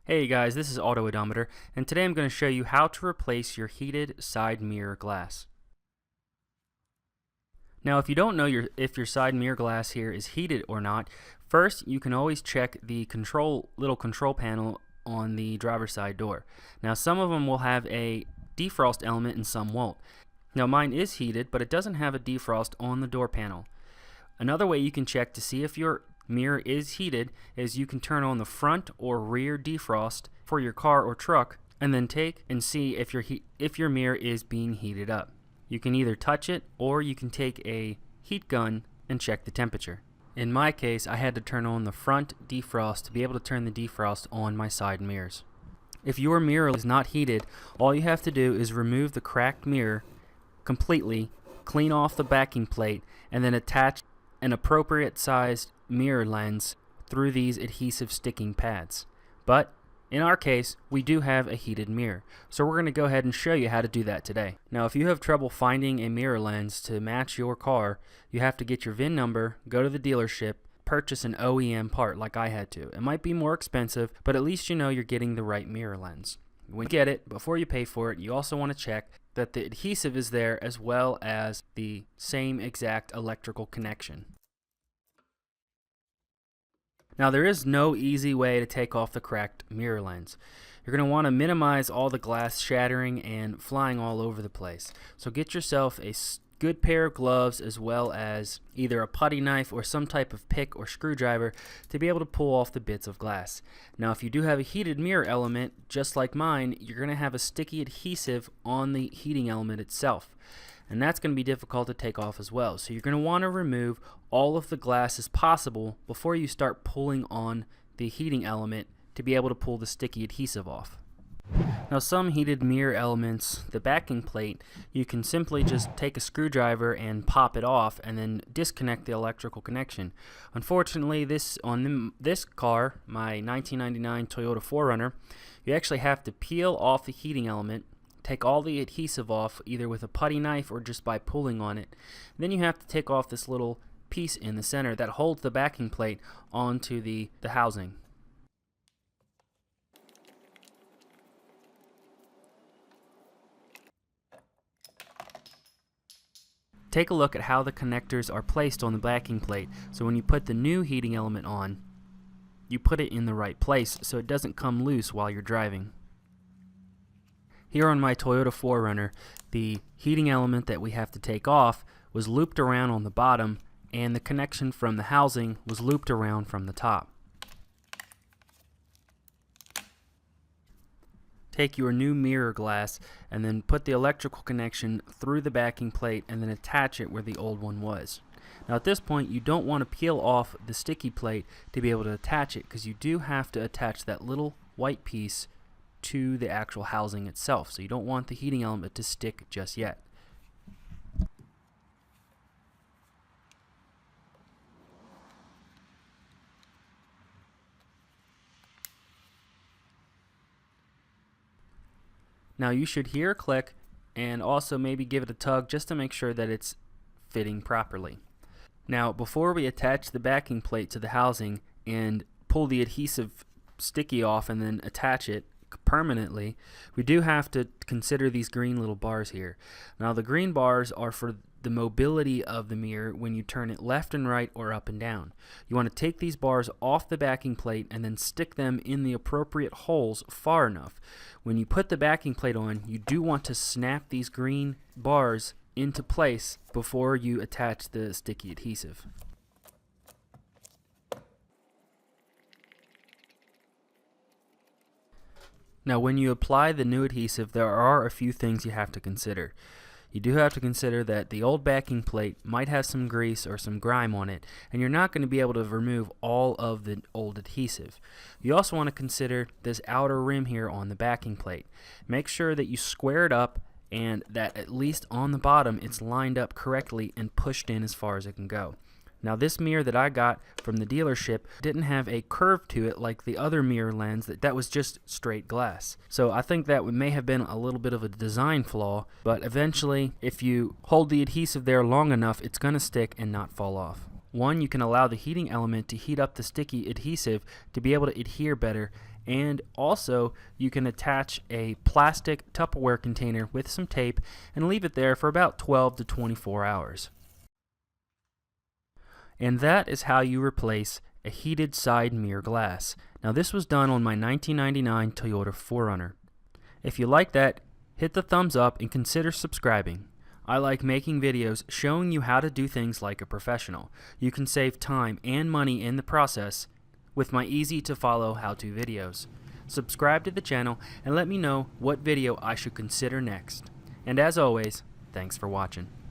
Hey guys, this is Auto Odometer, and today I'm going to show you how to replace your heated side mirror glass. Now, if you don't know if your side mirror glass here is heated or not, first you can always check the little control panel on the driver's side door. Now, some of them will have a defrost element and some won't. Now, mine is heated, but it doesn't have a defrost on the door panel. Another way you can check to see if your mirror is heated is you can turn on the front or rear defrost for your car or truck and then take and see if your mirror is being heated up. You can either touch it or you can take a heat gun and check the temperature. In my case, I had to turn on the front defrost to be able to turn the defrost on my side mirrors. If your mirror is not heated, all you have to do is remove the cracked mirror completely, clean off the backing plate, and then attach an appropriate sized mirror lens through these adhesive sticking pads. But in our case, we do have a heated mirror, so we're going to go ahead and show you how to do that today. Now, if you have trouble finding a mirror lens to match your car, you have to get your VIN number, go to the dealership, purchase an OEM part like I had to. It might be more expensive, but at least you know you're getting the right mirror lens. When you get it, before you pay for it, you also want to check that the adhesive is there as well as the same exact electrical connection. Now, there is no easy way to take off the cracked mirror lens. You're going to want to minimize all the glass shattering and flying all over the place. So get yourself a good pair of gloves as well as either a putty knife or some type of pick or screwdriver to be able to pull off the bits of glass. Now, if you do have a heated mirror element, just like mine, you're going to have a sticky adhesive on the heating element itself. And that's going to be difficult to take off as well. So you're going to want to remove all of the glass as possible before you start pulling on the heating element to be able to pull the sticky adhesive off. Now, some heated mirror elements, the backing plate, you can simply just take a screwdriver and pop it off and then disconnect the electrical connection. Unfortunately, this car, my 1999 Toyota 4Runner, you actually have to peel off the heating element, take all the adhesive off either with a putty knife or just by pulling on it. Then you have to take off this little piece in the center that holds the backing plate onto the housing. Take a look at how the connectors are placed on the backing plate, so when you put the new heating element on, you put it in the right place so it doesn't come loose while you're driving. Here on my Toyota 4Runner, the heating element that we have to take off was looped around on the bottom, and the connection from the housing was looped around from the top. Take your new mirror glass and then put the electrical connection through the backing plate and then attach it where the old one was. Now, at this point, you don't want to peel off the sticky plate to be able to attach it, because you do have to attach that little white piece to the actual housing itself, so you don't want the heating element to stick just yet. Now, you should hear a click and also maybe give it a tug just to make sure that it's fitting properly. Now, before we attach the backing plate to the housing and pull the adhesive sticky off and then attach it permanently, we do have to consider these green little bars here. Now, the green bars are for the mobility of the mirror when you turn it left and right or up and down. You want to take these bars off the backing plate and then stick them in the appropriate holes far enough. When you put the backing plate on, you do want to snap these green bars into place before you attach the sticky adhesive. Now, when you apply the new adhesive, there are a few things you have to consider. You do have to consider that the old backing plate might have some grease or some grime on it, and you're not going to be able to remove all of the old adhesive. You also want to consider this outer rim here on the backing plate. Make sure that you square it up and that at least on the bottom it's lined up correctly and pushed in as far as it can go. Now, this mirror that I got from the dealership didn't have a curve to it like the other mirror lens that was just straight glass. So I think that may have been a little bit of a design flaw, but eventually if you hold the adhesive there long enough, it's going to stick and not fall off. One, you can allow the heating element to heat up the sticky adhesive to be able to adhere better, And also, you can attach a plastic Tupperware container with some tape and leave it there for about 12 to 24 hours. And that is how you replace a heated side mirror glass. Now this was done on my 1999 Toyota 4Runner. If you like that, hit the thumbs up and consider subscribing. I like making videos showing you how to do things like a professional. You can save time and money in the process with my easy to follow how-to videos. Subscribe to the channel and let me know what video I should consider next. And as always, thanks for watching.